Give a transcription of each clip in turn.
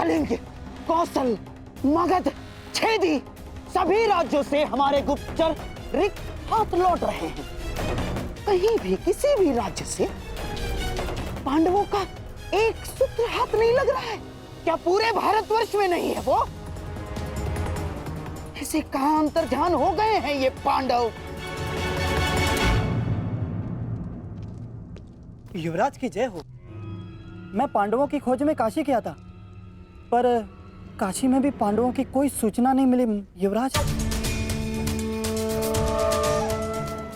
कलिंग, कौशल, मगध, छेदी सभी राज्यों से हमारे गुप्तचर रिक्त हाथ लौट रहे हैं। कहीं भी किसी भी राज्य से पांडवों का एक सूत्र हाथ नहीं लग रहा है। क्या पूरे भारतवर्ष में नहीं है वो? ऐसे कहां अंतर्ध्यान हो गए हैं ये पांडव? युवराज की जय हो। मैं पांडवों की खोज में काशी गया था, पर काशी में भी पांडवों की कोई सूचना नहीं मिली युवराज।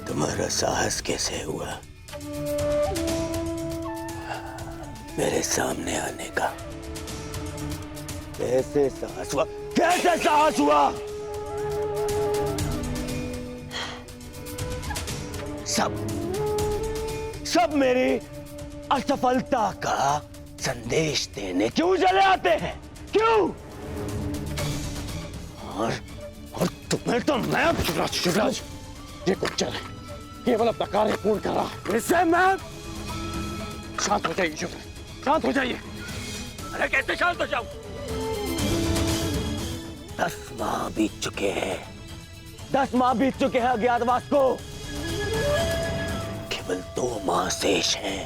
तुम्हारा साहस कैसे हुआ मेरे सामने आने का? कैसे साहस हुआ? कैसे साहस हुआ? सब मेरी असफलता का संदेश देने क्यों चले आते हैं? क्यों? और तुम्हें तो मैं शिवराज, ये गुप्तचर है, केवल अपना कार्य पूर्ण कर रहा है। इससे मैं शांत हो जाइए शिवराज, शांत हो जाइए। अरे कैसे शांत हो जाऊं? 10 माह बीत चुके हैं, 10 माह बीत चुके हैं अज्ञातवास को। केवल 2 माह शेष हैं,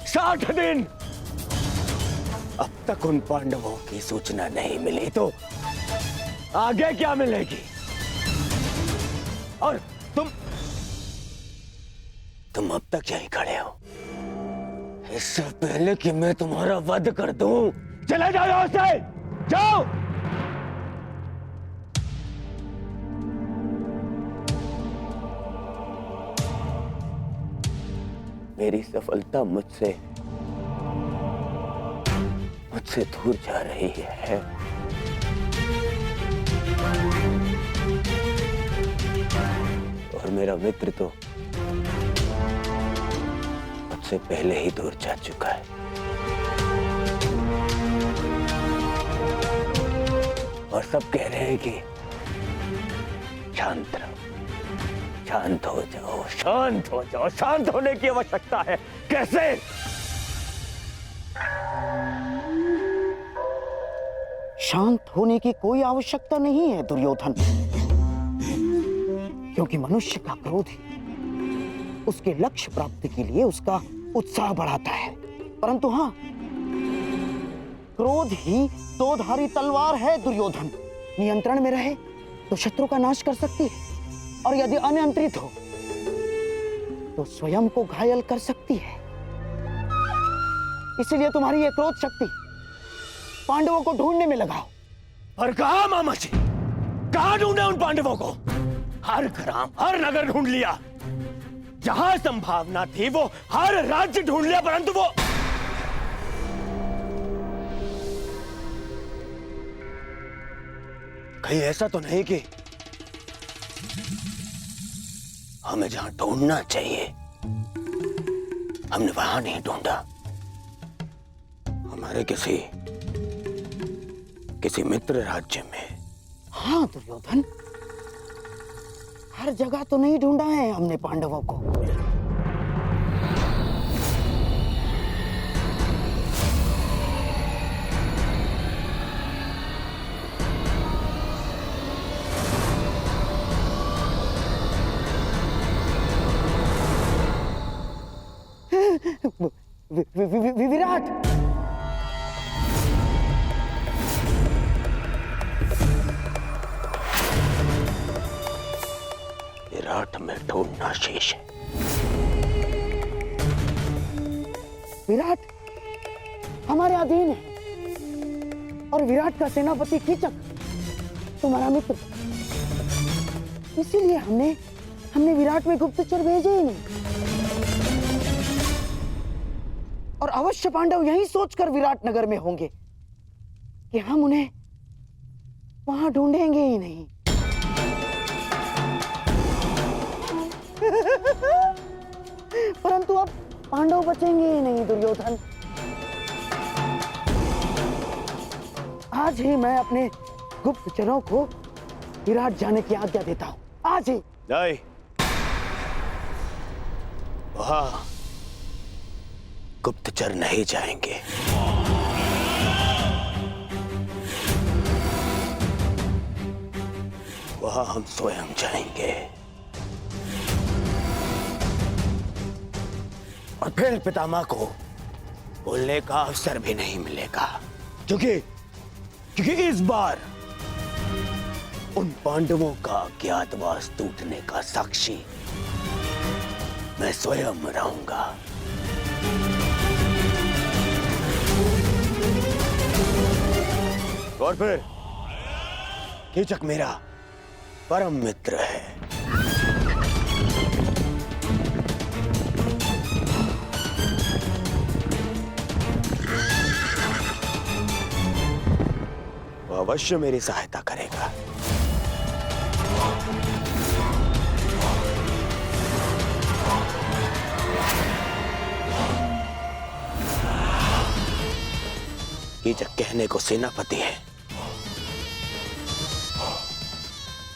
60 दिन। अब तक उन पांडवों की सूचना नहीं मिली तो आगे क्या मिलेगी? और तुम अब तक यहीं खड़े हो। इससे पहले कि मैं तुम्हारा वध कर दूं, चले जाओ यहां से, जाओ। मेरी सफलता मुझसे दूर जा रही है। और मेरा मित्र तो मुझसे पहले ही दूर जा चुका है। और सब कह रहे हैं कि शांत रहो, शांत हो जाओ, शांत हो जाओ। शांत होने की आवश्यकता है। कैसे? शांत होने की कोई आवश्यकता नहीं है दुर्योधन, क्योंकि मनुष्य का क्रोध ही उसके लक्ष्य प्राप्ति के लिए उसका उत्साह बढ़ाता है। परंतु हाँ, क्रोध ही 2-धारी तलवार है दुर्योधन। नियंत्रण में रहे तो शत्रु का नाश कर सकती है, और यदि अनियंत्रित हो तो स्वयं को घायल कर सकती है। इसलिए तुम्हारी यह क्रोध शक्ति पांडवों को ढूंढने में लगाओ। और कहां मामा जी? कहां ढूंढे उन पांडवों को? हर ग्राम, हर नगर ढूंढ लिया। जहां संभावना थी वो हर राज्य ढूंढ लिया, परंतु वो कहीं ऐसा तो नहीं कि हमें जहां ढूंढना चाहिए हमने वहां नहीं ढूंढा। हमारे किसी मित्र राज्य में। हाँ दुर्योधन, हर जगह तो नहीं ढूंढा है हमने पांडवों को। विराट, विराट में ढूंढना शेष है। विराट हमारे अधीन है, और विराट का सेनापति कीचक तुम्हारा मित्र। इसीलिए हमने विराट में गुप्तचर भेजे ही नहीं। और अवश्य पांडव यही सोचकर विराट नगर में होंगे कि हम उन्हें वहां ढूंढेंगे ही नहीं। परंतु अब पांडव बचेंगे ही नहीं दुर्योधन। आज ही मैं अपने गुप्तचरों को विराट जाने की आज्ञा देता हूं। आज ही। नहीं, वहां गुप्तचर नहीं जाएंगे। वहां हम स्वयं जाएंगे और फिर पितामह को बोलने का अवसर भी नहीं मिलेगा, क्योंकि इस बार उन पांडवों का अज्ञातवास टूटने का साक्षी मैं स्वयं रहूंगा। और फिर कीचक मेरा परम मित्र है। वो अवश्य मेरी सहायता करेगा। कीचक कहने को सेनापति है,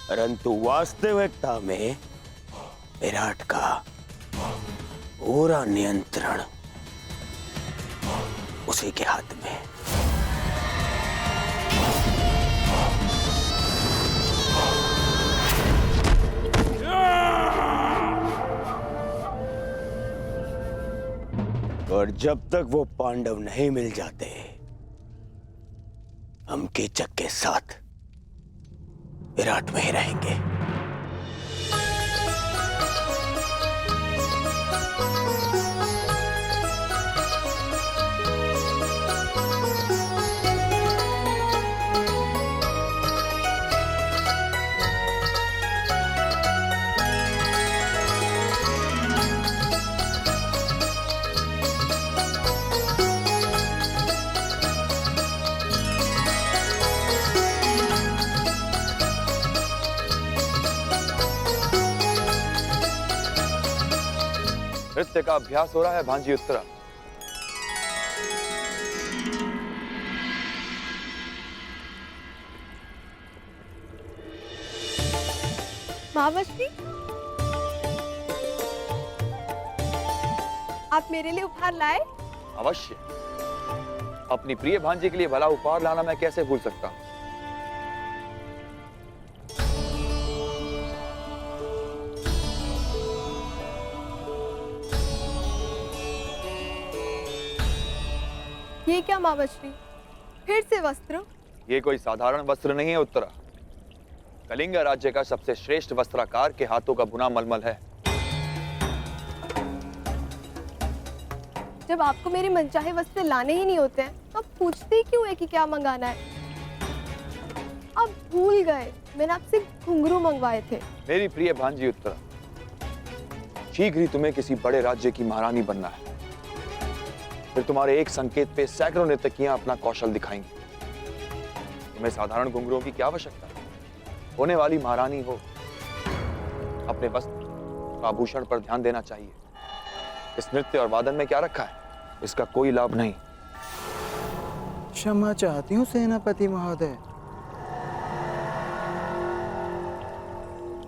परंतु वास्तविकता में विराट का पूरा नियंत्रण उसी के हाथ में। और जब तक वो पांडव नहीं मिल जाते, हम कीचक के साथ विराट में ही रहेंगे। नृत्य का अभ्यास हो रहा है भांजी उत्तरा। महावश्री, आप मेरे लिए उपहार लाए? अवश्य, अपनी प्रिय भांजी के लिए भला उपहार लाना मैं कैसे भूल सकता हूं। ये क्या मावश्री, फिर से वस्त्र? ये कोई साधारण वस्त्र नहीं है उत्तरा। कलिंग राज्य का सबसे श्रेष्ठ वस्त्राकार के हाथों का बुना मलमल है। जब आपको मेरे मनचाहे वस्त्र लाने ही नहीं होते हैं, तो आप पूछते ही क्यों है कि क्या मंगाना है? आप भूल गए, मैंने आपसे घुंघरू मंगवाए थे। मेरी प्रिय भांजी उत्तरा, शीघ्र ही तुम्हें किसी बड़े राज्य की महारानी बनना है। फिर तुम्हारे एक संकेत पे सैकड़ों नर्तकियां अपना कौशल दिखाएंगी। तुम्हें साधारण घुंघरुओं की क्या आवश्यकता है? होने वाली महारानी हो, अपने वस्त्र आभूषण पर ध्यान देना चाहिए। इस नृत्य और वादन में क्या रखा है, इसका कोई लाभ नहीं। क्षमा चाहती हूँ सेनापति महोदय,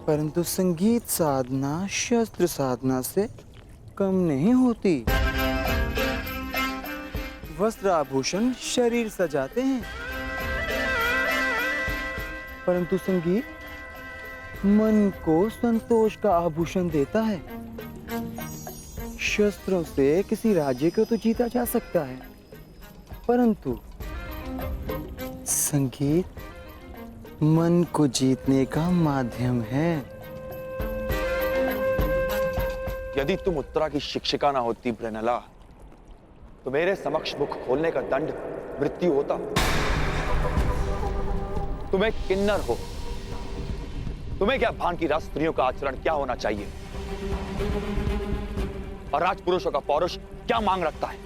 परंतु संगीत साधना शस्त्र साधना से कम नहीं होती। वस्त्र आभूषण शरीर सजाते हैं, परंतु संगीत मन को संतोष का आभूषण देता है। शस्त्रों से किसी राज्य को तो जीता जा सकता है, परंतु संगीत मन को जीतने का माध्यम है। यदि तुम उत्तरा की शिक्षिका ना होती ब्रेनला, तो मेरे समक्ष मुख खोलने का दंड मृत्यु होता। तुम एक किन्नर हो, तुम्हें क्या भान की राजस्त्रियों का आचरण क्या होना चाहिए और राजपुरुषों का पौरुष क्या मांग रखता है।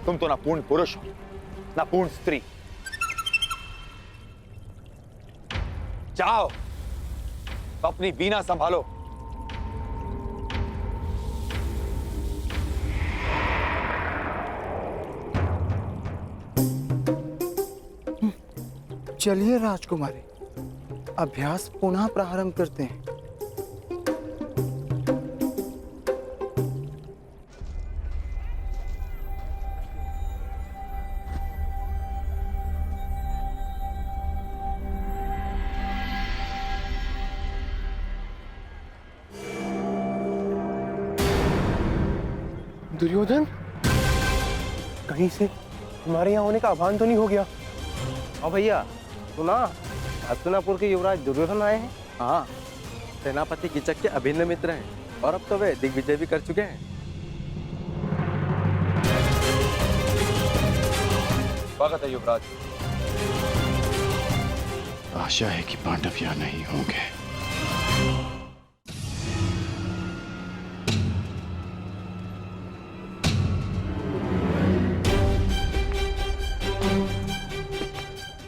तुम तो ना पूर्ण पुरुष हो ना पूर्ण स्त्री। जाओ, अपनी वीणा संभालो। चलिए राजकुमारी, अभ्यास पुनः प्रारंभ करते हैं। दुर्योधन, कहीं से हमारे यहाँ होने का आह्वान तो नहीं हो गया? हाँ भैया, सुना हस्तिनापुर के युवराज दुर्योधन आए हैं। हाँ, सेनापति कीचक के अभिन्न मित्र हैं और अब तो वे दिग्विजय भी कर चुके हैं। स्वागत है युवराज। आशा है कि पांडव यहाँ नहीं होंगे।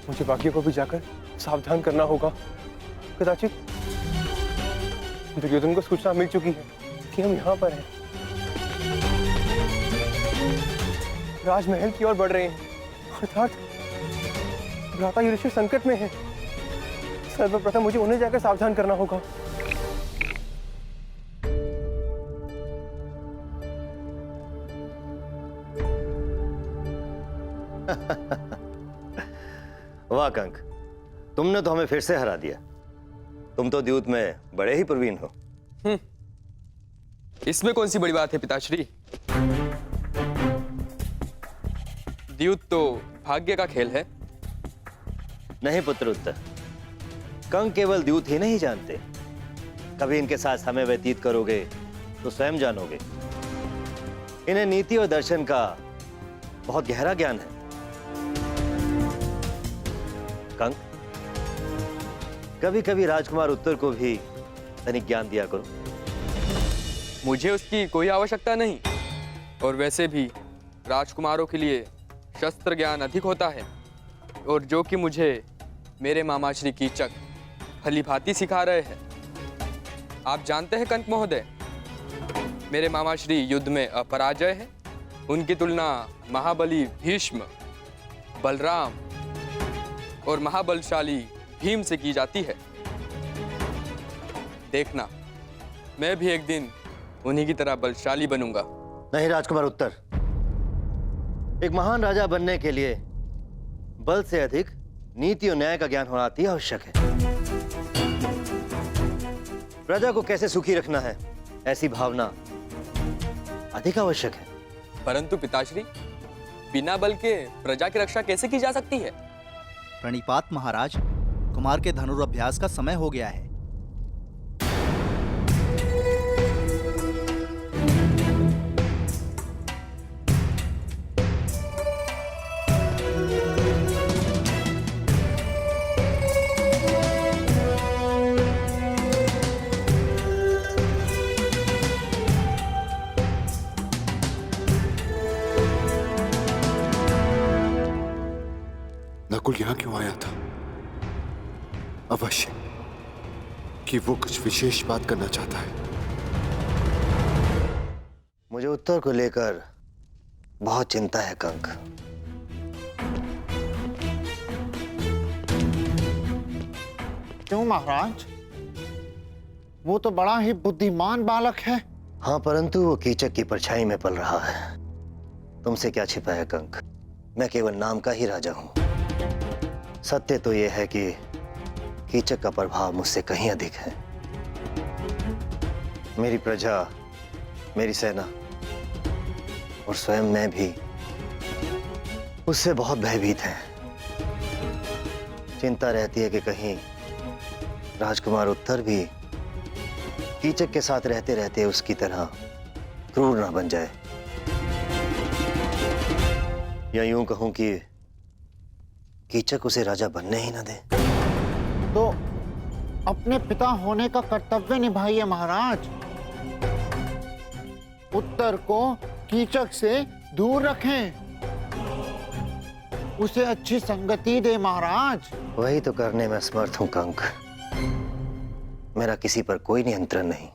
मुझे बाकियों को भी जाकर सावधान करना होगा। कदाचित दुर्योधन को सूचना मिल चुकी है कि हम यहाँ पर हैं। राजमहल की ओर बढ़ रहे हैं, अर्थात भ्राता युधिष्ठिर संकट में है। सर्वप्रथम मुझे उन्हें जाकर सावधान करना होगा। वाह कंक, तुमने तो हमें फिर से हरा दिया। तुम तो द्यूत में बड़े ही प्रवीण हो। इसमें कौन सी बड़ी बात है पिताश्री? द्यूत तो भाग्य का खेल है। नहीं पुत्र उत्तर, कंक केवल द्यूत ही नहीं जानते। कभी इनके साथ समय व्यतीत करोगे तो स्वयं जानोगे। इन्हें नीति और दर्शन का बहुत गहरा ज्ञान है। कंक, कभी कभी राजकुमार उत्तर को भी तनिक ज्ञान दिया करो। मुझे उसकी कोई आवश्यकता नहीं, और वैसे भी राजकुमारों के लिए शस्त्र ज्ञान अधिक होता है, और जो कि मुझे मेरे मामा श्री कीचक भली भांति सिखा रहे हैं। आप जानते हैं कंक महोदय, मेरे मामा श्री युद्ध में अपराजय है। उनकी तुलना महाबली भीष्म, बलराम और महाबलशाली भीम से की जाती है। देखना, मैं भी एक दिन उन्हीं की तरह बलशाली बनूंगा। नहीं राजकुमार उत्तर, एक महान राजा बनने के लिए बल से अधिक नीति और न्याय का ज्ञान होना अति आवश्यक है। प्रजा को कैसे सुखी रखना है, ऐसी भावना अधिक आवश्यक है। परंतु पिताश्री, बिना बल के प्रजा की रक्षा कैसे की जा सकती है? प्रणिपात महाराज, कुमार के धनुर्अभ्यास का समय हो गया है। नकुल यहाँ क्यों आया था? अवश्य कि वो कुछ विशेष बात करना चाहता है। मुझे उत्तर को लेकर बहुत चिंता है कंक। क्यों महाराज? वो तो बड़ा ही बुद्धिमान बालक है। हाँ, परंतु वो कीचक की परछाई में पल रहा है। तुमसे क्या छिपा है कंक? मैं केवल नाम का ही राजा हूं। सत्य तो यह है कि कीचक का प्रभाव मुझसे कहीं अधिक है। मेरी प्रजा, मेरी सेना और स्वयं मैं भी उससे बहुत भयभीत हैं। चिंता रहती है कि कहीं राजकुमार उत्तर भी कीचक के साथ रहते रहते उसकी तरह क्रूर ना बन जाए, या यूं कहूं कि कीचक उसे राजा बनने ही ना दे। तो अपने पिता होने का कर्तव्य निभाइए महाराज। उत्तर को कीचक से दूर रखें, उसे अच्छी संगति दे महाराज। वही तो करने में समर्थ हूं कंक। मेरा किसी पर कोई नियंत्रण नहीं।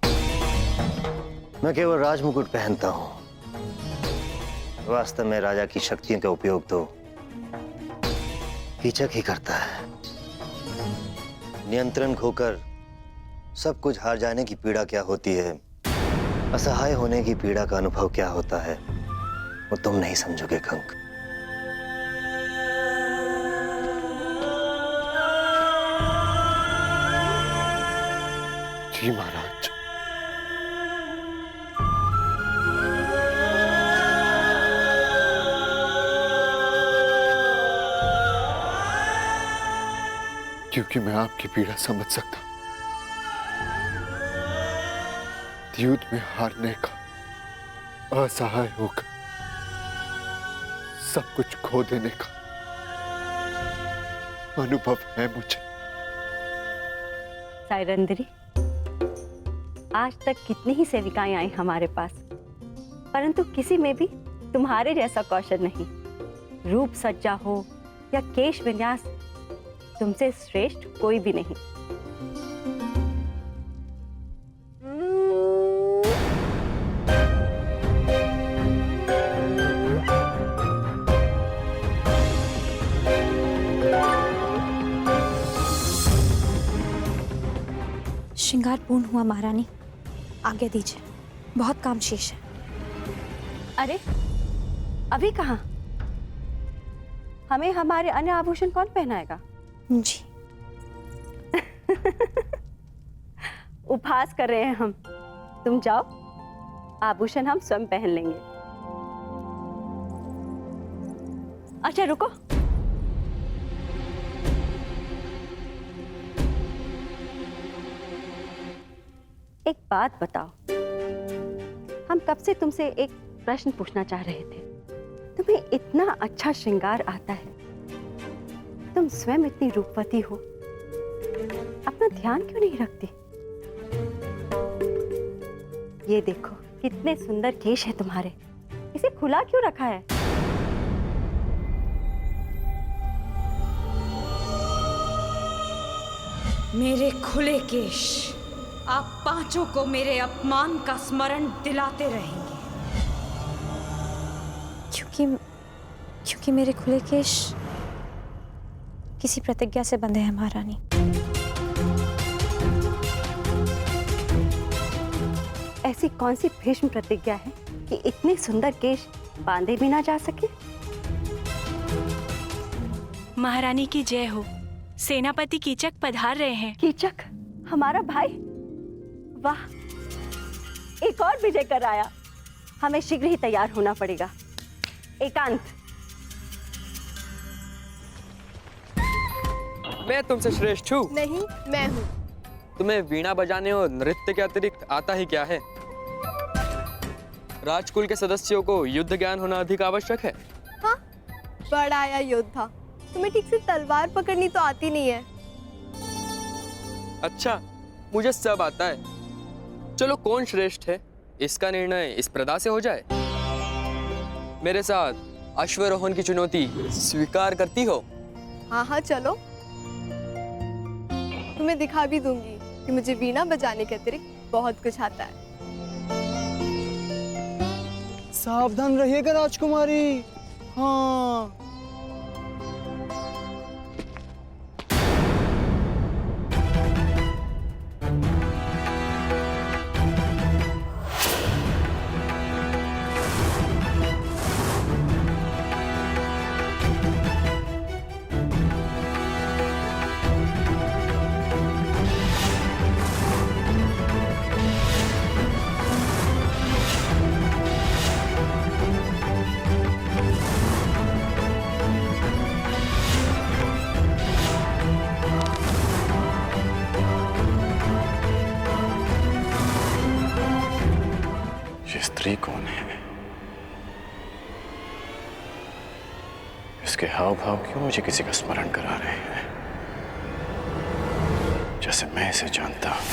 मैं केवल राजमुकुट पहनता हूं। वास्तव में राजा की शक्तियों का उपयोग तो कीचक ही करता है। नियंत्रण खोकर सब कुछ हार जाने की पीड़ा क्या होती है, असहाय होने की पीड़ा का अनुभव क्या होता है, वो तुम नहीं समझोगे कंक। जी महाराज। क्योंकि मैं आपकी पीड़ा समझ सकता हूं। युद्ध में हारने का, असहाय होकर सब कुछ खो देने का अनुभव है मुझे। सायरंदरी, आज तक कितनी ही सेविकाएं आई हमारे पास, परंतु किसी में भी तुम्हारे जैसा कौशल नहीं। रूप सज्जा हो या केश विन्यास, तुमसे श्रेष्ठ कोई भी नहीं। श्रृंगार पूर्ण हुआ महारानी, आज्ञा दीजिए, बहुत काम शेष है। अरे अभी कहाँ? हमें हमारे अन्य आभूषण कौन पहनाएगा? जी। उपहास कर रहे हैं हम। तुम जाओ, आभूषण हम स्वयं पहन लेंगे। अच्छा रुको, एक बात बताओ, हम कब से तुमसे एक प्रश्न पूछना चाह रहे थे। तुम्हें इतना अच्छा श्रृंगार आता है, तुम स्वयं इतनी रूपवती हो, अपना ध्यान क्यों नहीं रखती? ये देखो कितने सुंदर केश है तुम्हारे, इसे खुला क्यों रखा है? मेरे खुले केश आप पांचों को मेरे अपमान का स्मरण दिलाते रहेंगे, क्योंकि मेरे खुले केश किसी प्रतिज्ञा से बंधे हैं महारानी। ऐसी कौन सी भीष्म प्रतिज्ञा है कि इतने सुंदर केश बांधे भी ना जा सके? महारानी की जय हो। सेनापति कीचक पधार रहे हैं। कीचक हमारा भाई? वाह, एक और विजय कर आया। हमें शीघ्र ही तैयार होना पड़ेगा। एकांत, मैं तुमसे श्रेष्ठ हूँ? नहीं, मैं हूँ। तुम्हें वीणा बजाने और नृत्य के अतिरिक्त आता ही क्या है? राजकुल के सदस्यों को युद्ध ज्ञान होना अधिक आवश्यक है। हाँ, बड़ा आया योद्धा, तुम्हें ठीक से तलवार पकड़नी तो आती नहीं है। अच्छा, मुझे सब आता है। चलो कौन श्रेष्ठ है इसका निर्णय इस प्रदा से हो जाए। मेरे साथ अश्वरोहण की चुनौती स्वीकार करती हो? हाँ हाँ चलो, तुम्हें दिखा भी दूंगी कि मुझे वीणा बजाने के अतिरिक्त बहुत कुछ आता है। सावधान रहिएगा राजकुमारी। हाँ, ये स्त्री कौन है? इसके हाव भाव क्यों मुझे किसी का स्मरण करा रहे हैं, जैसे मैं इसे जानता हूं।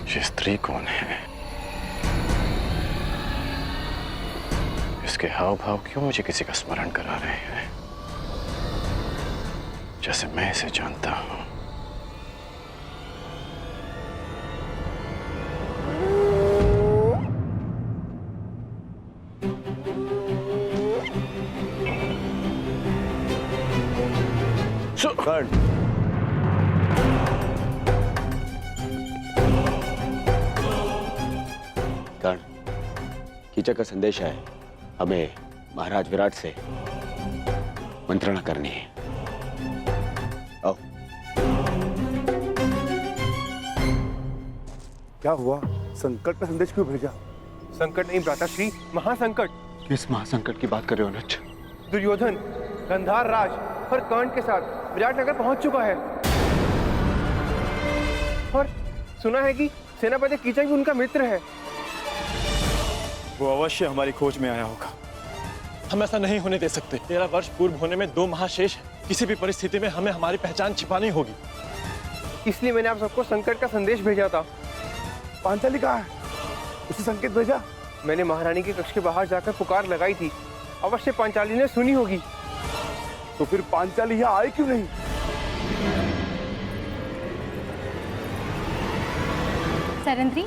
ये स्त्री कौन है? इसके हाव भाव क्यों मुझे किसी का स्मरण करा रहे हैं, जैसे मैं इसे जानता हूं। कर्ण, कर्ण, कीचक का संदेश है, हमें महाराज विराट से मंत्रणा करनी है। आओ। क्या हुआ? संकट का संदेश क्यों भेजा? संकट नहीं भ्राताश्री, महासंकट। किस महासंकट की बात कर रहे हो अनुज? दुर्योधन गंधार राज और कर्ण के साथ विराटनगर पहुंच चुका है और सुना है कि सेनापति कीचक भी उनका मित्र है। वो अवश्य हमारी खोज में आया होगा। हम ऐसा नहीं होने दे सकते। 13 वर्ष पूर्व होने में 2 महाशेष हैं। किसी भी परिस्थिति में हमें हमारी पहचान छिपानी होगी। इसलिए मैंने आप सबको संकट का संदेश भेजा था। पांचाली कहाँ है? उसे संकेत भेजा? मैंने महारानी के कक्ष के बाहर जाकर पुकार लगाई थी। अवश्य पांचाली ने सुनी होगी। तो फिर पांचाली यहाँ आई क्यों नहीं? सरेंद्री,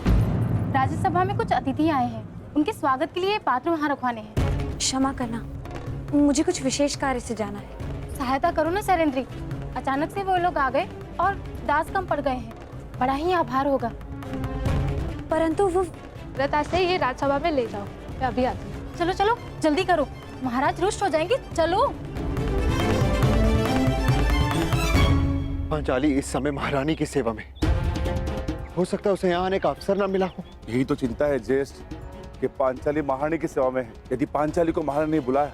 राज्यसभा में कुछ अतिथि आए हैं। उनके स्वागत के लिए पात्र वहाँ रखवाने हैं। क्षमा करना, मुझे कुछ विशेष कार्य से जाना है। सहायता करो ना सरेंद्री। अचानक से वो लोग आ गए और दास कम पड़ गए हैं। बड़ा ही आभार होगा। परंतु वो रता से ये राज्यसभा में ले जाओ। मैं अभी आती हूँ। चलो चलो जल्दी करो, महाराज रुष्ट हो जाएंगे। चलो। पांचाली इस समय महारानी की सेवा में, हो सकता है उसे यहाँ आने का अवसर न मिला हो। यही तो चिंता है ज्येष्ठ कि पांचाली महारानी की सेवा में है। यदि पांचाली को महारानी ने बुलाया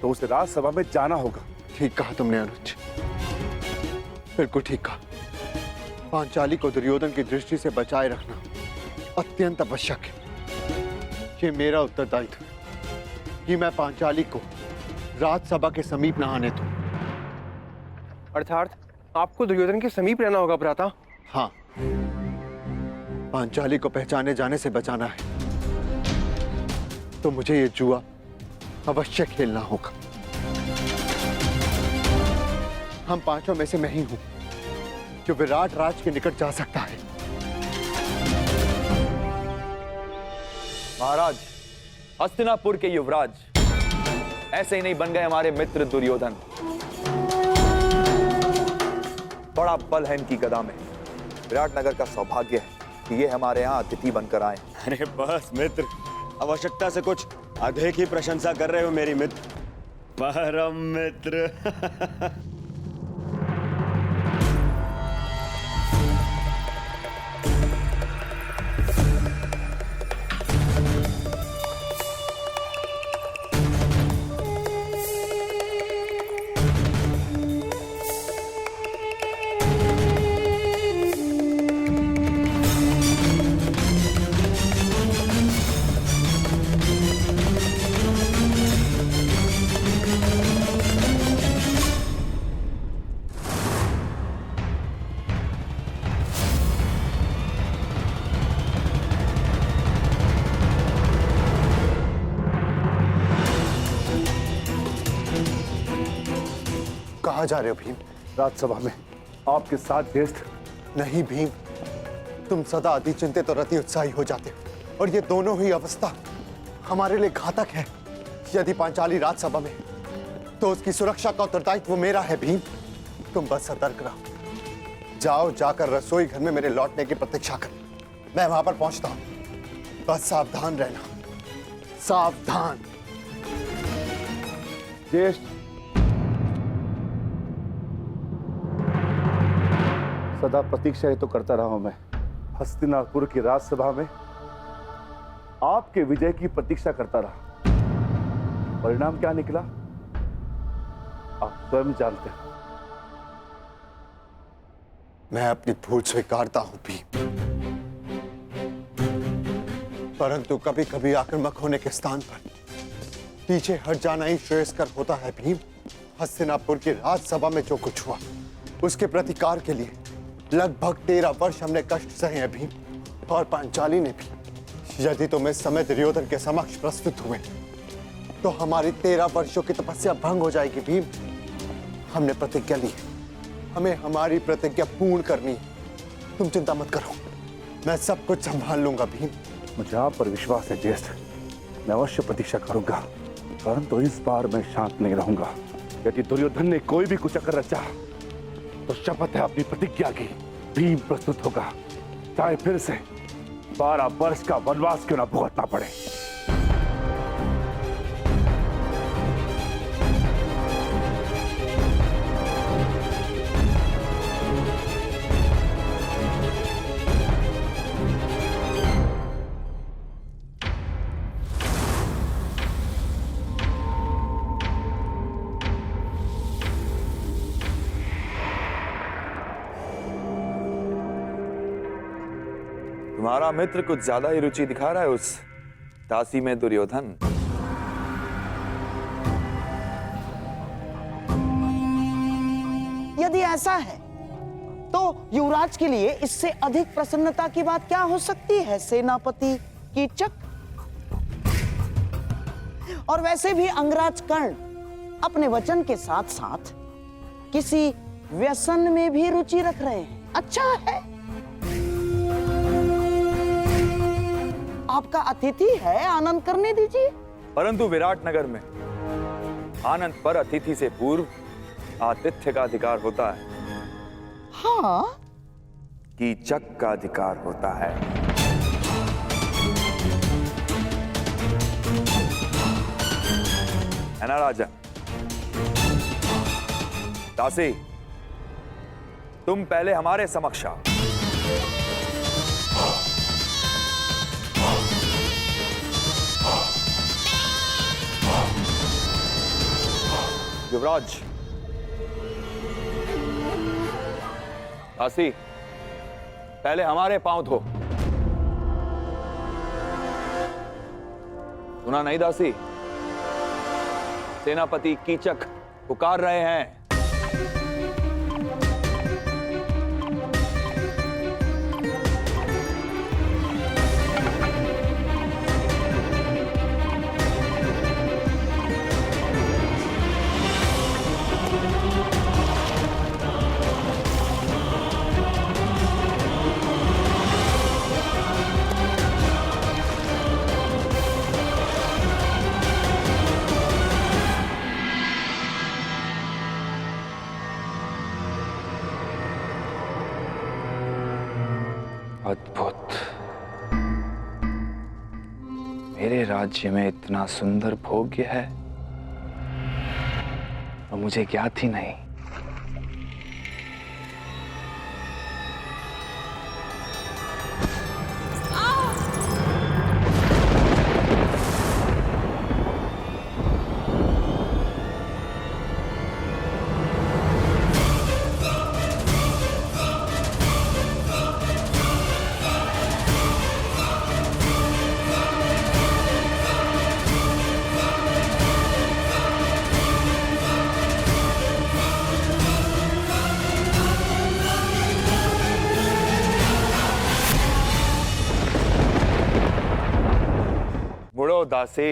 तो उसे राज्यसभा में जाना होगा। ठीक कहा तुमने अनुज, बिल्कुल ठीक कहा। पांचाली को दुर्योधन की दृष्टि से बचाए रखना अत्यंत आवश्यक है। ये मेरा उत्तरदायित्व है कि मैं पांचाली को राज्यसभा के समीप न आने दूं। अर्थात आपको दुर्योधन के समीप रहना होगा भ्राता। हाँ, पांचाली को पहचाने जाने से बचाना है तो मुझे ये जुआ अवश्य खेलना होगा। हम पांचों में से मैं ही हूं जो विराट राज के निकट जा सकता है। महाराज, हस्तिनापुर के युवराज ऐसे ही नहीं बन गए हमारे मित्र दुर्योधन। बड़ा बल है इनकी गदा में। विराटनगर का सौभाग्य है कि ये हमारे यहाँ अतिथि बनकर आए। अरे बस मित्र, आवश्यकता से कुछ अधिक ही प्रशंसा कर रहे हो मेरी मित्र। परम मित्र। कहाँ जा रहे हो भीम? राज्यसभा में आपके साथ ज्येष्ठ। नहीं भीम, तुम सदा अति चिंतित और अति उत्साही हो जाते हो और ये दोनों ही अवस्था हमारे लिए घातक है। यदि पांचाली राज्यसभा में तो उसकी सुरक्षा का उत्तरदायित्व मेरा है भीम। तुम बस सतर्क रहो। जाओ, जाकर रसोई घर में मेरे लौटने की प्रतीक्षा कर। मैं वहां पर पहुंचता हूं। बस सावधान रहना, सावधान। ज्येष्ठ, सदा प्रतीक्षा ही तो करता रहा हूं मैं। हस्तिनापुर की राज्यसभा में आपके विजय की प्रतीक्षा करता रहा। परिणाम क्या निकला आप स्वयं जानते हैं। मैं अपनी भूल स्वीकारता हूं भी, परंतु कभी कभी आक्रामक होने के स्थान पर पीछे हट जाना ही श्रेयस्कर होता है भीम। हस्तिनापुर की राज्यसभा में जो कुछ हुआ उसके प्रतिकार के लिए लगभग 13 वर्ष हमने कष्ट सहे हैं भीम, और पांचाली ने भी। यदि तुम इस समय दुर्योधन के समक्ष प्रस्तुत हुए तो हमारी 13 वर्षों की तपस्या भंग हो जाएगी भीम। हमने प्रतिज्ञा ली है, हमें हमारी प्रतिज्ञा पूर्ण करनी है। तुम चिंता मत करो, मैं सब कुछ संभाल लूंगा भीम। मुझे आप पर विश्वास है ज्येष्ठ। मैं अवश्य प्रतीक्षा करूंगा, परंतु इस बार मैं शांत नहीं रहूंगा। यदि दुर्योधन ने कोई भी कुचक्र रचा तो शपथ है अपनी प्रतिज्ञा की, भीम प्रस्तुत होगा, चाहे फिर से 12 वर्ष का वनवास क्यों ना भुगतना पड़े। तुम्हारा मित्र कुछ ज्यादा ही रुचि दिखा रहा है उस दासी में दुर्योधन। यदि ऐसा है तो युवराज के लिए इससे अधिक प्रसन्नता की बात क्या हो सकती है सेनापति कीचक। और वैसे भी अंगराज कर्ण अपने वचन के साथ साथ किसी व्यसन में भी रुचि रख रहे हैं। अच्छा है, आपका अतिथि है, आनंद करने दीजिए। परंतु विराट नगर में आनंद पर अतिथि से पूर्व आतिथ्य का अधिकार होता है। हाँ, कीचक का अधिकार होता है। है ना राजा? दासी, तुम पहले हमारे समक्ष आओ। युवराज, दासी, पहले हमारे पांव धो। सुना नहीं दासी? सेनापति कीचक पुकार रहे हैं। अद्भुत। मेरे राज्य में इतना सुंदर भोग्य है और मुझे ज्ञात ही नहीं। मुड़ो दासी।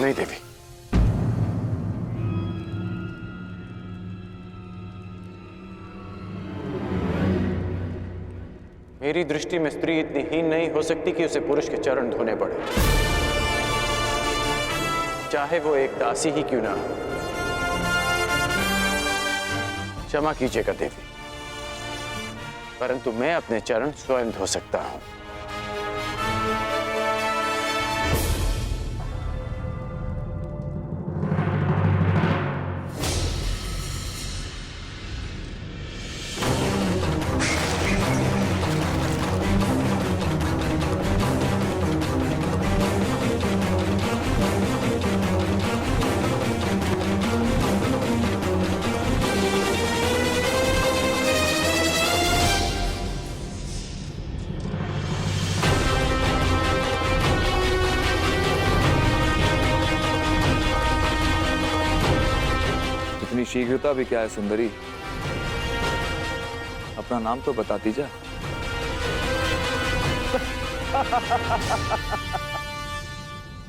नहीं देवी, मेरी दृष्टि में स्त्री इतनी हीन नहीं हो सकती कि उसे पुरुष के चरण धोने पड़े, चाहे वो एक दासी ही क्यों ना हो। क्षमा कीजिएगा देवी, परंतु मैं अपने चरण स्वयं धो सकता हूं। इतनी शीघ्रता भी क्या है सुंदरी? अपना नाम तो बताती जा।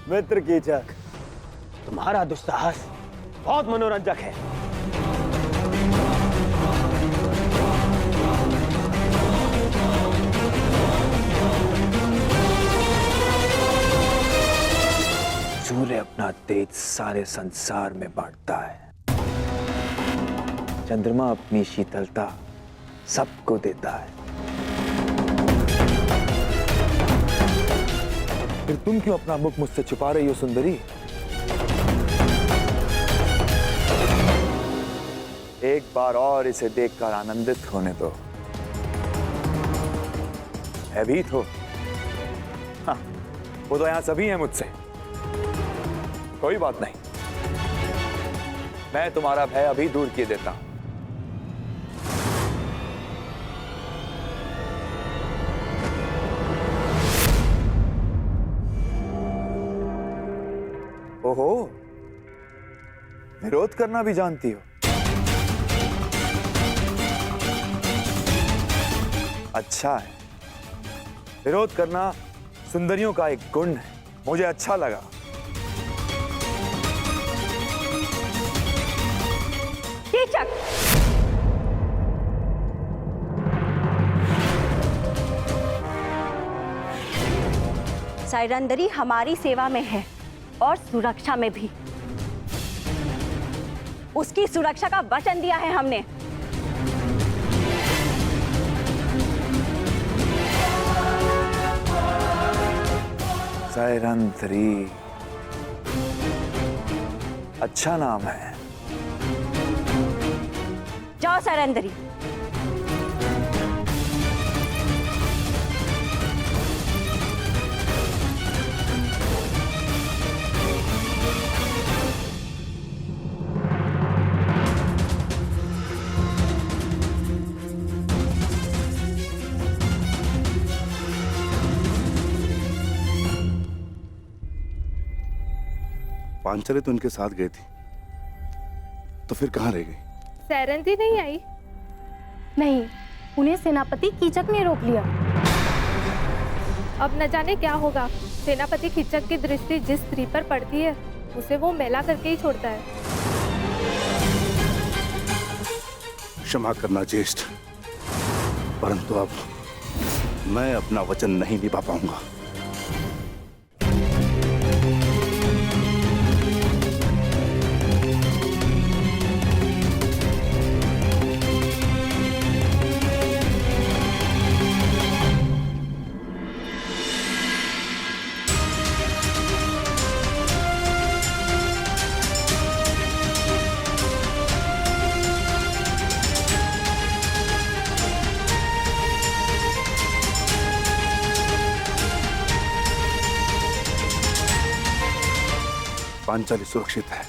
मित्र कीचक, तुम्हारा दुस्साहस बहुत मनोरंजक है। सूर्य अपना तेज सारे संसार में बांटता है, चंद्रमा अपनी शीतलता सबको देता है, तुम क्यों अपना मुख मुझसे छुपा रही हो सुंदरी? एक बार और इसे देखकर आनंदित होने दो। भयभीत हो? हाँ, वो तो यहां सभी हैं मुझसे। कोई बात नहीं, मैं तुम्हारा भय अभी दूर किए देता हूं। ओहो, विरोध करना भी जानती हो? अच्छा है, विरोध करना सुंदरियों का एक गुण है, मुझे अच्छा लगा। कीचक, साइरंदरी हमारी सेवा में है और सुरक्षा में भी। उसकी सुरक्षा का वचन दिया है हमने। साइरंदरी, अच्छा नाम है। जाओ साइरंदरी। पांचरे तो उनके साथ गई थी, तो फिर कहाँ रह गई? सैरंधी नहीं आई? नहीं, उन्हें सेनापति कीचक ने रोक लिया। अब न जाने क्या होगा। सेनापति कीचक की दृष्टि जिस स्त्री पर पड़ती है उसे वो मैला करके ही छोड़ता है। क्षमा करना ज्येष्ठ, परंतु अब मैं अपना वचन नहीं निभा पाऊंगा। पांचाली सुरक्षित है।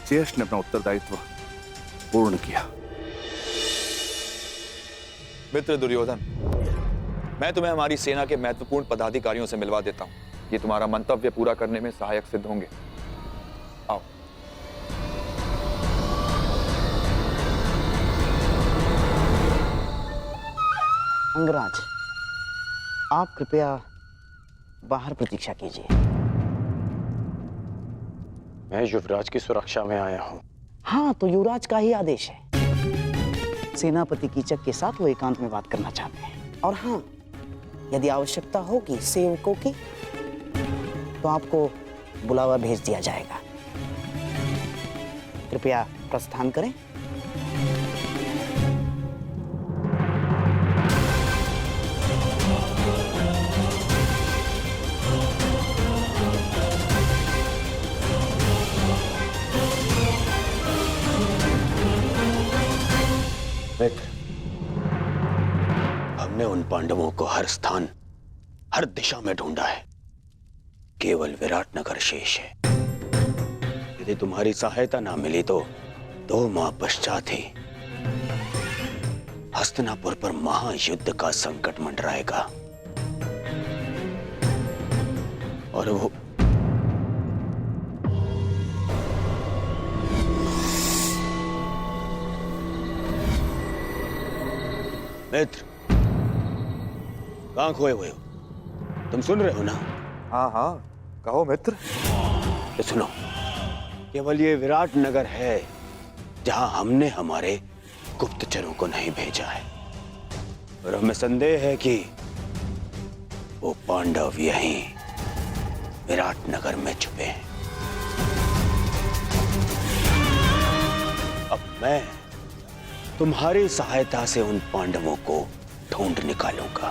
ज्येष्ठ ने अपना उत्तरदायित्व पूर्ण किया। मित्र दुर्योधन, मैं तुम्हें हमारी सेना के महत्वपूर्ण पदाधिकारियों से मिलवा देता हूं। ये तुम्हारा मंतव्य पूरा करने में सहायक सिद्ध होंगे। आओ। अंगराज, आप कृपया बाहर प्रतीक्षा कीजिए। मैं युवराज की सुरक्षा में आया हूँ। हाँ, तो युवराज का ही आदेश है। सेनापति कीचक के साथ वो एकांत में बात करना चाहते हैं। और हाँ, यदि आवश्यकता होगी सेवकों की, तो आपको बुलावा भेज दिया जाएगा। कृपया प्रस्थान करें। मित्र, हमने उन पांडवों को हर स्थान, हर दिशा में ढूंढा है। केवल विराटनगर शेष है। यदि तुम्हारी सहायता ना मिली तो 2 माह पश्चात ही हस्तिनापुर पर महायुद्ध का संकट मंडराएगा। और वो मित्र, कहां खोए हुए हो? तुम सुन रहे हो ना? हाँ हाँ, कहो मित्र। तो सुनो, केवल ये विराटनगर है जहां हमने हमारे गुप्तचरों को नहीं भेजा है। और हमें संदेह है कि वो पांडव यहीं विराटनगर में छुपे हैं। अब मैं तुम्हारी सहायता से उन पांडवों को ढूंढ निकालूंगा।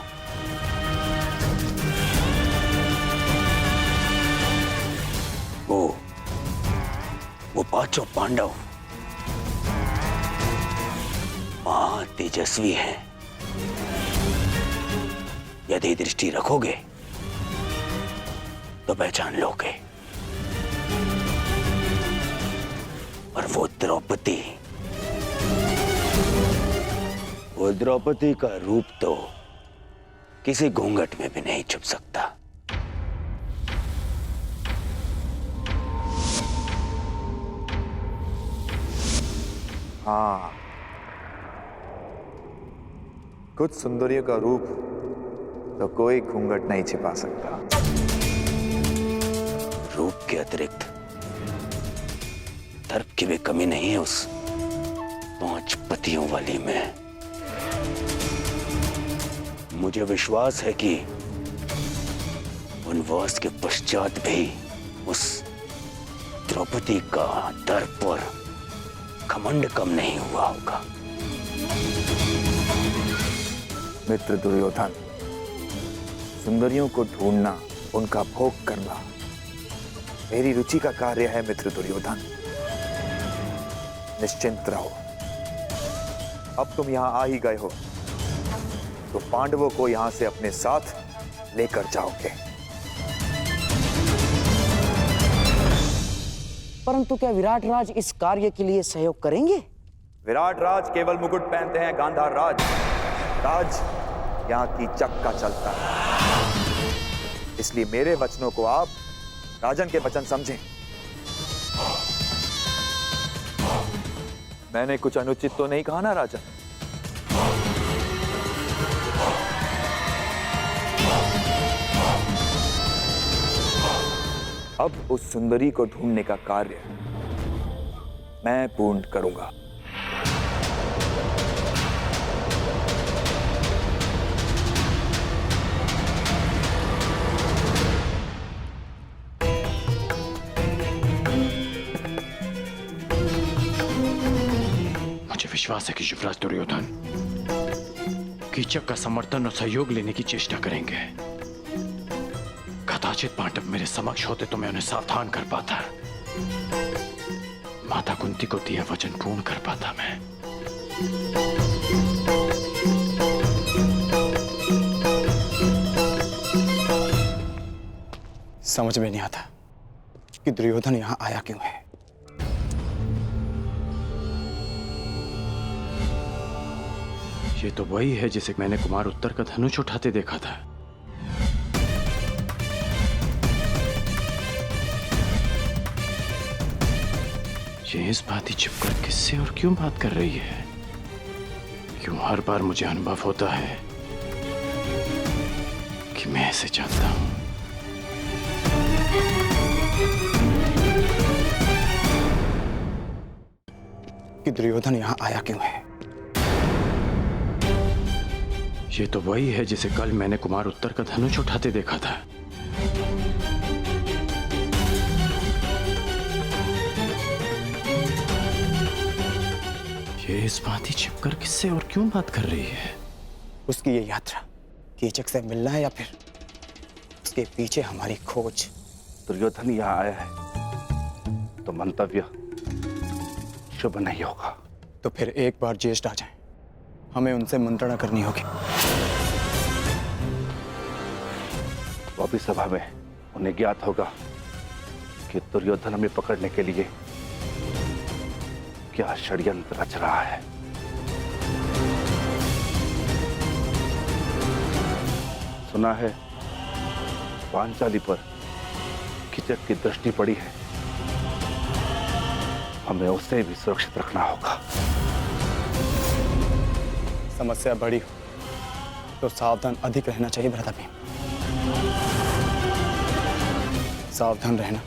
पांचों पांडव महा तेजस्वी हैं। यदि दृष्टि रखोगे तो पहचान लोगे। और वो द्रौपदी का रूप तो किसी घूंघट में भी नहीं छुप सकता। हाँ, कुछ सुंदरियों का रूप तो कोई घूंघट नहीं छिपा सकता। रूप के अतिरिक्त दर्प की भी कमी नहीं है उस 5 पतियों वाली में। मुझे विश्वास है कि वनवास के पश्चात भी उस द्रौपदी का दर्प और घमंड कम नहीं हुआ होगा। मित्र दुर्योधन, सुंदरियों को ढूंढना, उनका भोग करना मेरी रुचि का कार्य है। मित्र दुर्योधन, निश्चिंत रहो। अब तुम यहां आ ही गए हो तो पांडवों को यहां से अपने साथ लेकर जाओगे। परंतु क्या विराट राज इस कार्य के लिए सहयोग करेंगे? विराट राज केवल मुकुट पहनते हैं, गांधार राज यहां की चक्का चलता है। इसलिए मेरे वचनों को आप राजन के वचन समझें। मैंने कुछ अनुचित तो नहीं कहा ना राजन? अब उस सुंदरी को ढूंढने का कार्य मैं पूर्ण करूंगा। मुझे विश्वास है कि युवराज दुर्योधन कीचक का समर्थन और सहयोग लेने की चेष्टा करेंगे। कदाचित पांडव मेरे समक्ष होते तो मैं उन्हें सावधान कर पाता, माता कुंती को दिया वचन पूर्ण कर पाता मैं। समझ में नहीं आता कि दुर्योधन यहां आया क्यों है। ये तो वही है जिसे मैंने कुमार उत्तर का धनुष उठाते देखा था। ये इस बात ही छिपकर किससे और क्यों बात कर रही है? क्यों हर बार मुझे अनुभव होता है कि मैं ऐसे जानता हूं। कि दुर्योधन यहां आया क्यों है। ये तो वही है जिसे कल मैंने कुमार उत्तर का धनुष उठाते देखा था। ये इस बात ही छिपकर किससे और क्यों बात कर रही है? उसकी ये यात्रा कीचक से मिलना है या फिर उसके पीछे हमारी खोज। दुर्योधन यहाँ आया है तो मंतव्य शुभ नहीं होगा। तो फिर एक बार ज्येष्ठ आ जाएं, हमें उनसे मंत्रणा करनी होगी। वो भी सभा में उन्हें ज्ञात होगा कि दुर्योधन हमें पकड़ने के लिए क्या षड्यंत्र रच रहा है। सुना है पांचाली पर कीचक की दृष्टि पड़ी है, हमें उसे भी सुरक्षित रखना होगा। समस्या बड़ी हो तो सावधान अधिक रहना चाहिए भ्राता। सावधान रहना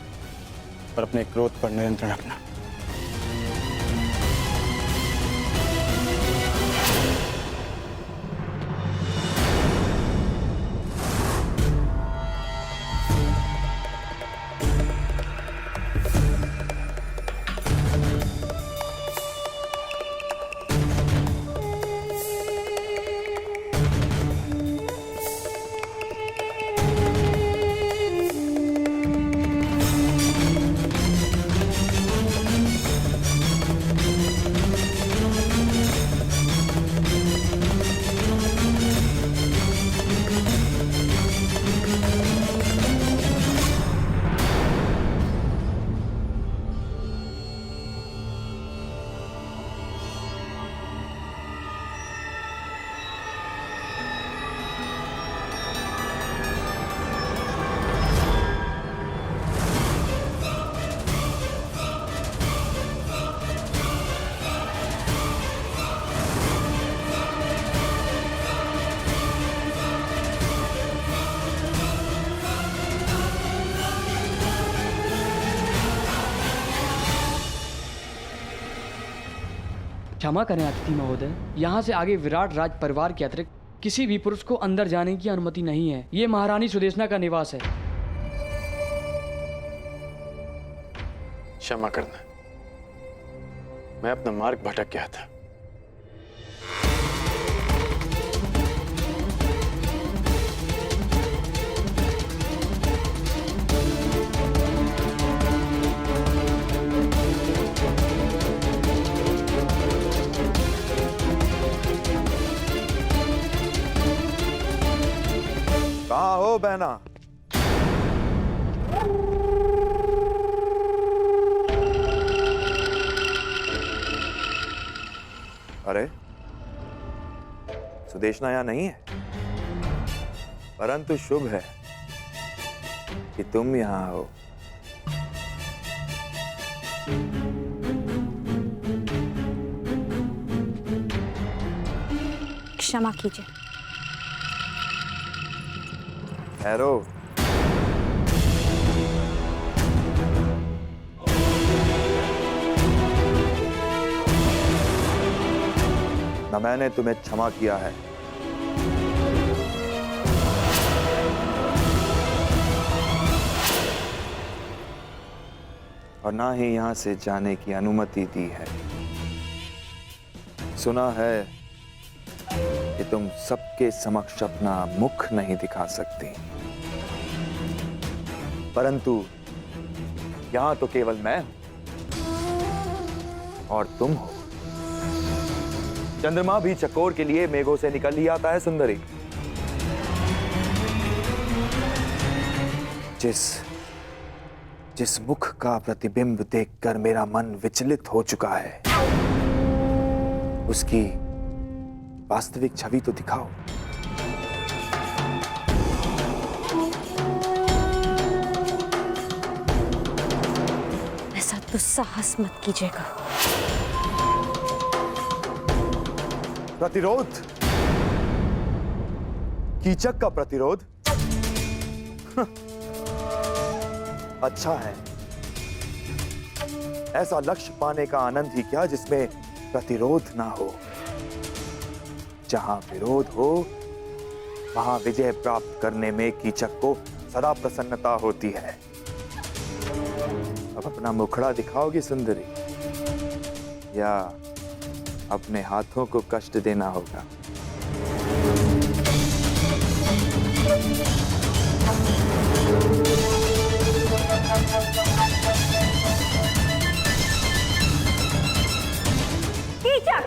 और अपने क्रोध पर नियंत्रण रखना। क्षमा करें अतिथि महोदय, यहाँ से आगे विराट राज परिवार के अतिरिक्त किसी भी पुरुष को अंदर जाने की अनुमति नहीं है। ये महारानी सुदेशना का निवास है। क्षमा करना, मैं अपना मार्ग भटक गया था। कहाँ हो बहना? अरे सुदेशना यहां नहीं है, परंतु शुभ है कि तुम यहां हो। क्षमा कीजिए। ठहरो। न मैंने तुम्हें क्षमा किया है, और ना ही यहां से जाने की अनुमति दी है। सुना है कि तुम सबके समक्ष अपना मुख नहीं दिखा सकती, परंतु यहां तो केवल मैं हूं और तुम हो। चंद्रमा भी चकोर के लिए मेघों से निकल ही आता है सुंदरी। जिस मुख का प्रतिबिंब देखकर मेरा मन विचलित हो चुका है, उसकी वास्तविक छवि तो दिखाओ। ऐसा दुस्साहस मत कीजिएगा। प्रतिरोध? कीचक का प्रतिरोध? अच्छा है, ऐसा लक्ष्य पाने का आनंद ही क्या जिसमें प्रतिरोध ना हो। जहां विरोध हो वहां विजय प्राप्त करने में कीचक को सदा प्रसन्नता होती है। अब अपना मुखड़ा दिखाओगी सुंदरी, या अपने हाथों को कष्ट देना होगा? कीचक!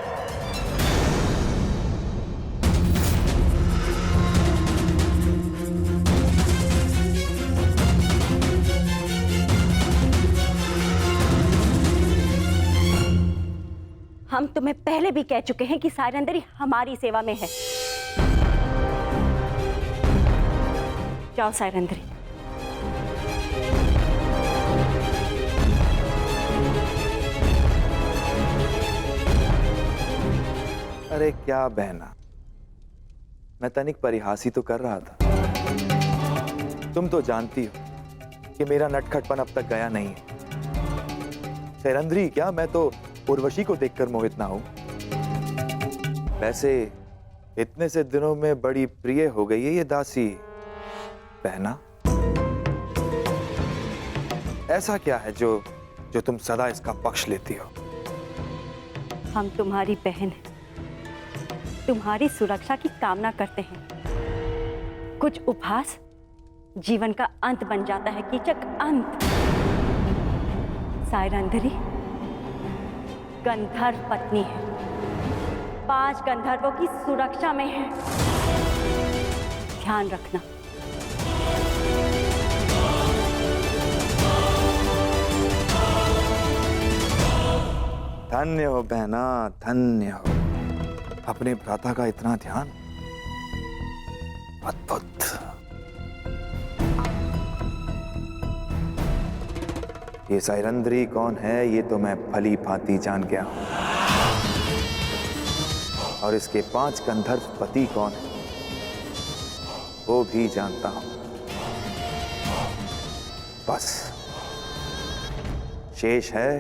हम तुम्हें पहले भी कह चुके हैं कि सायरंदरी हमारी सेवा में है। जाओ सायरंदरी। अरे क्या बहना, मैं तनिक परिहास ही तो कर रहा था। तुम तो जानती हो कि मेरा नटखटपन अब तक गया नहीं है। सायरंदरी क्या, मैं तो उर्वशी को देखकर मोहित ना हूं। वैसे इतने से दिनों में बड़ी प्रिय हो गई है ये दासी बहना। ऐसा क्या है जो तुम सदा इसका पक्ष लेती हो? हम तुम्हारी बहन हैं, तुम्हारी सुरक्षा की कामना करते हैं। कुछ उपहास जीवन का अंत बन जाता है कीचक, अंत। सायरंदरी गंधर्व पत्नी है, 5 गंधर्वों की सुरक्षा में है। ध्यान रखना। धन्य हो बहना, धन्य हो। अपने भ्राता का इतना ध्यान, अद्भुत। ये सायरंदरी कौन है ये तो मैं भली भांति जान गया हूं, और इसके 5 गंधर्व पति कौन है वो भी जानता हूं। बस शेष है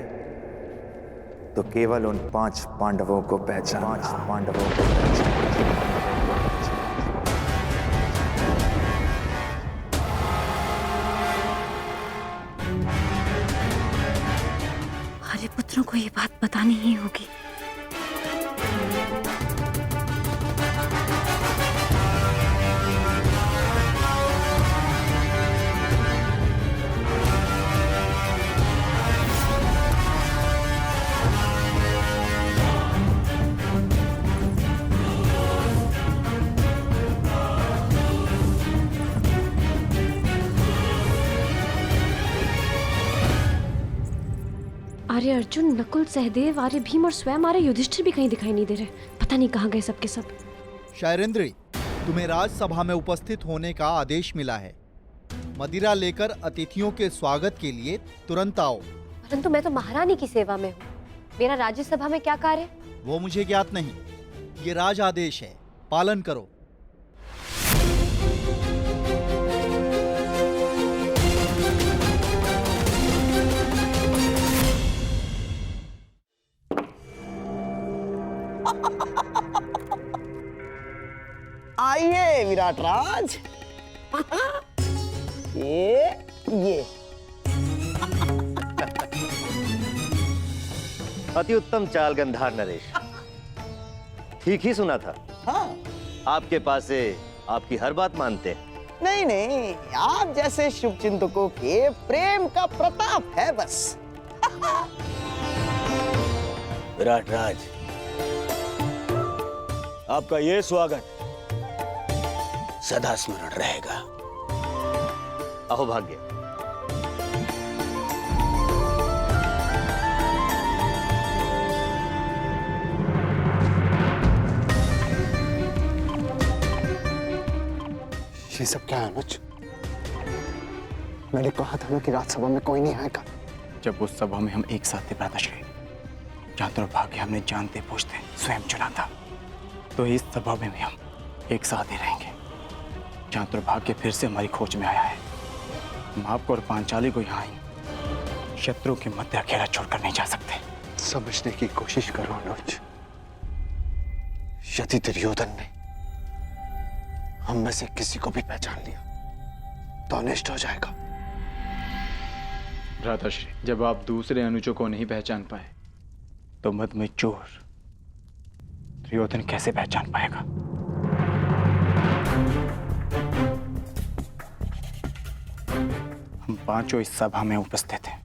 तो केवल उन 5 पांडवों को पहचान। हमारे पुत्रों को ये बात बतानी ही होगी। आर्य अर्जुन, नकुल, सहदेव, आर्य भीम और स्वयं आर्य युधिष्ठिर भी कहीं दिखाई नहीं दे रहे। पता नहीं कहाँ गए सबके सब। शैलेंद्री, तुम्हें राजसभा में उपस्थित होने का आदेश मिला है। मदिरा लेकर अतिथियों के स्वागत के लिए तुरंत आओ। परंतु मैं तो महारानी की सेवा में हूँ। मेरा राज्यसभा में क्या कार्य? वो मुझे ज्ञात नहीं। ये राज आदेश है, पालन करो। आइए विराट राज। ये अति उत्तम चाल गंधार नरेश। ठीक ही सुना था। हाँ। आपके पास से आपकी हर बात मानते हैं। नहीं नहीं, आप जैसे शुभ चिंतकों के प्रेम का प्रताप है बस। विराट राज, आपका ये स्वागत सदा स्मरण रहेगा। अहो भाग्य। ये सब क्या है अनुज? मैंने कहा था ना कि राज्यसभा में कोई नहीं आएगा। जब उस सभा में हम एक साथ थे भ्राताश्री, जहाँ दुर्भाग्य हमने जानते पूछते स्वयं चुना था, तो इस सभा में भी हम एक साथ ही रहेंगे। जहाँ दुर्भाग्य फिर से हमारी खोज में आया है, हम आपको और पांचाली को यहाँ ही शत्रु के मध्य अकेला छोड़कर नहीं जा सकते। समझने की कोशिश करो अनुज। यदि दुर्योधन ने हम में से किसी को भी पहचान लिया तो अनिष्ट हो जाएगा। भ्राताश्री, जब आप दूसरे अनुजों को नहीं पहचान पाए तो मद में चोर दुर्योधन कैसे पहचान पाएगा? हम पांचों इस सभा में उपस्थित हैं।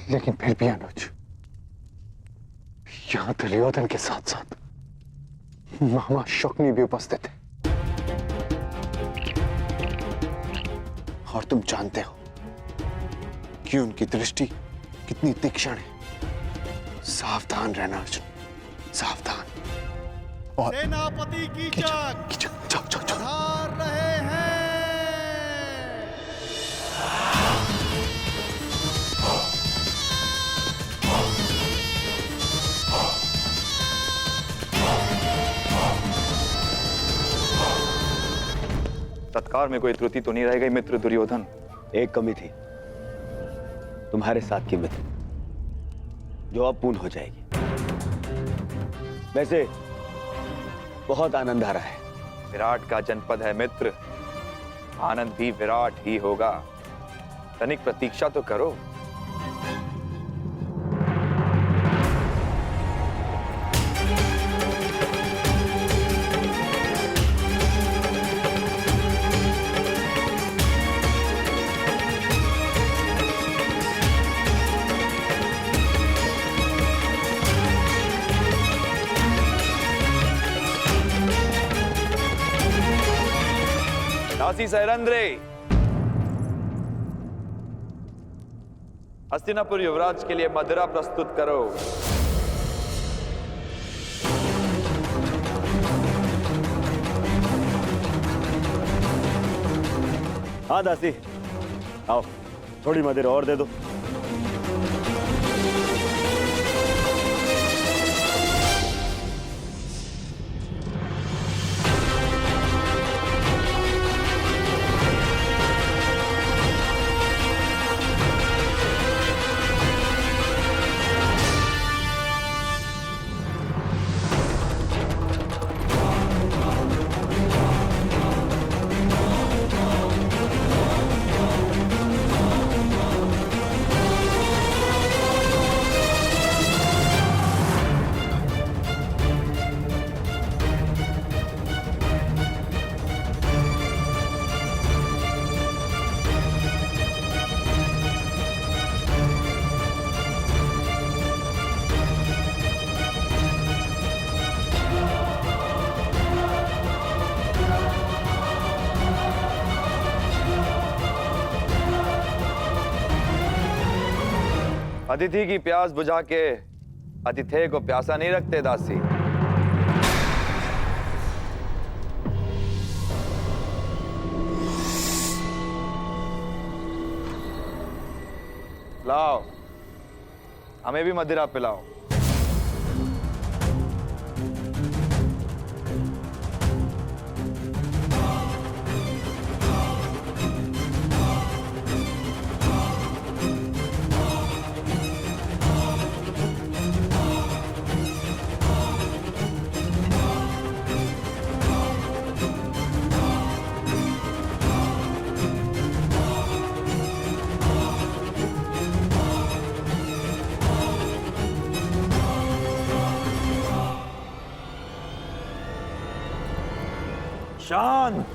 लेकिन फिर भी अनुज, यहाँ दुर्योधन के साथ साथ मामा शकुनी भी उपस्थित है। और तुम जानते हो कि उनकी दृष्टि कितनी तीक्ष्ण है। सावधान रहना अर्जुन, सावधान। और सेनापति की जय। पधार रहे हैं। सत्कार में कोई त्रुटि तो नहीं रह गई मित्र दुर्योधन? एक कमी थी, तुम्हारे साथ की मित्र, जो अब पूर्ण हो जाएगी। वैसे बहुत आनंद आ रहा है। विराट का जनपद है मित्र, आनंद भी विराट ही होगा। तनिक प्रतीक्षा तो करो। दासी सैरंद्रे, हस्तिनापुर युवराज के लिए मदिरा प्रस्तुत करो। हाँ दासी, आओ थोड़ी मदिरा और दे दो। अतिथि की प्यास बुझा के अतिथेय को प्यासा नहीं रखते दासी। लाओ, हमें भी मदिरा पिलाओ। शांत।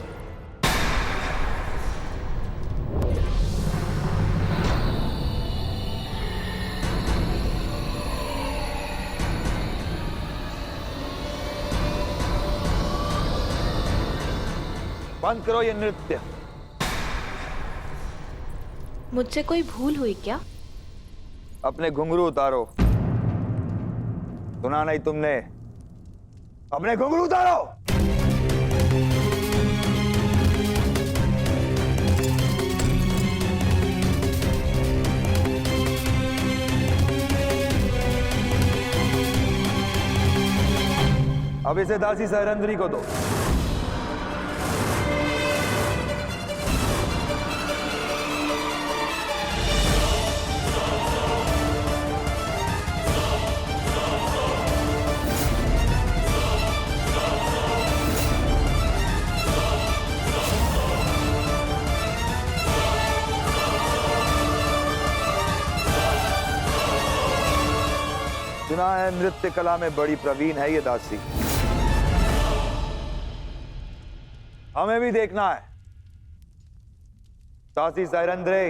बंद करो ये नृत्य। मुझसे कोई भूल हुई क्या? अपने घुंघरू उतारो। सुना नहीं तुमने? अपने घुंघरू उतारो। अब इसे दासी सैरंद्री को दो। सुना है नृत्य कला में बड़ी प्रवीण है ये दासी। हमें भी देखना है। दासी सैरंद्रे,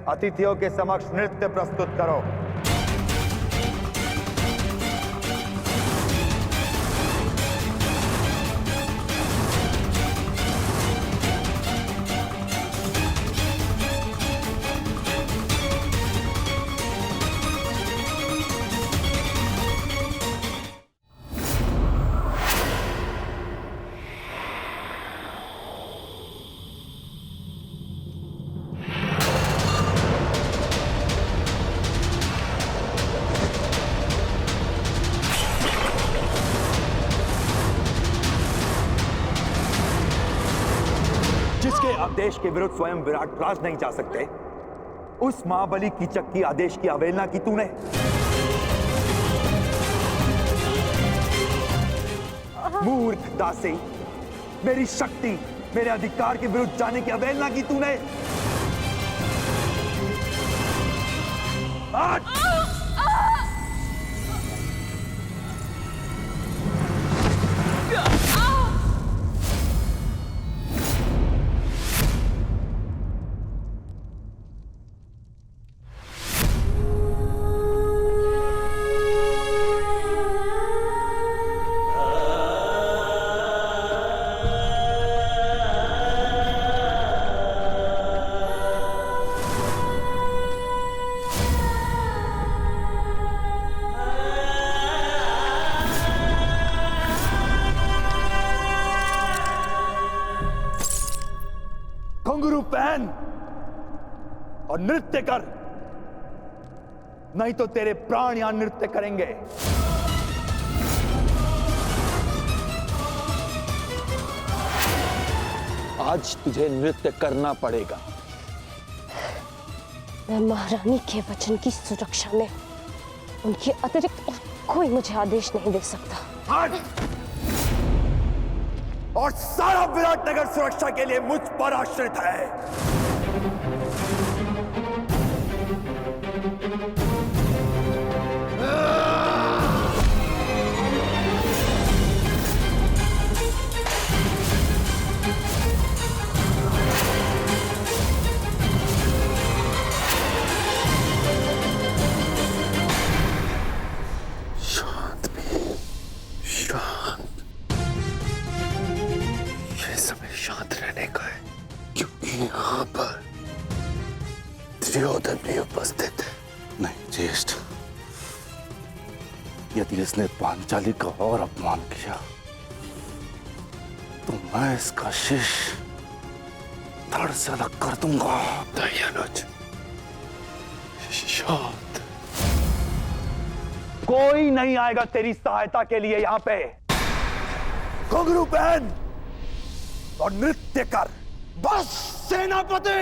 अतिथियों के समक्ष नृत्य प्रस्तुत करो। जिसके आदेश के विरुद्ध स्वयं विराट राज नहीं जा सकते, उस महाबली कीचक की आदेश की अवहेलना की तूने। मूर्ख दासी, मेरी शक्ति, मेरे अधिकार के विरुद्ध जाने की अवहेलना की तूने। घुंघरू पहन और नृत्य कर, नहीं तो तेरे प्राण यहां नृत्य करेंगे। आज तुझे नृत्य करना पड़ेगा। मैं महारानी के वचन की सुरक्षा में उनके अतिरिक्त और कोई मुझे आदेश नहीं दे सकता। हट! और सारा विराटनगर सुरक्षा के लिए मुझ पर आश्रित है। यहाँ पर दुर्योधन भी उपस्थित है। नहीं ज्येष्ठ, यदि इसने पांचाली का और अपमान किया तो मैं इसका शीश धड़ से अलग कर दूंगा। दयानुज, शांत। कोई नहीं आएगा तेरी सहायता के लिए यहाँ पे। घुंघरू पहन और नृत्य कर। बस सेनापति।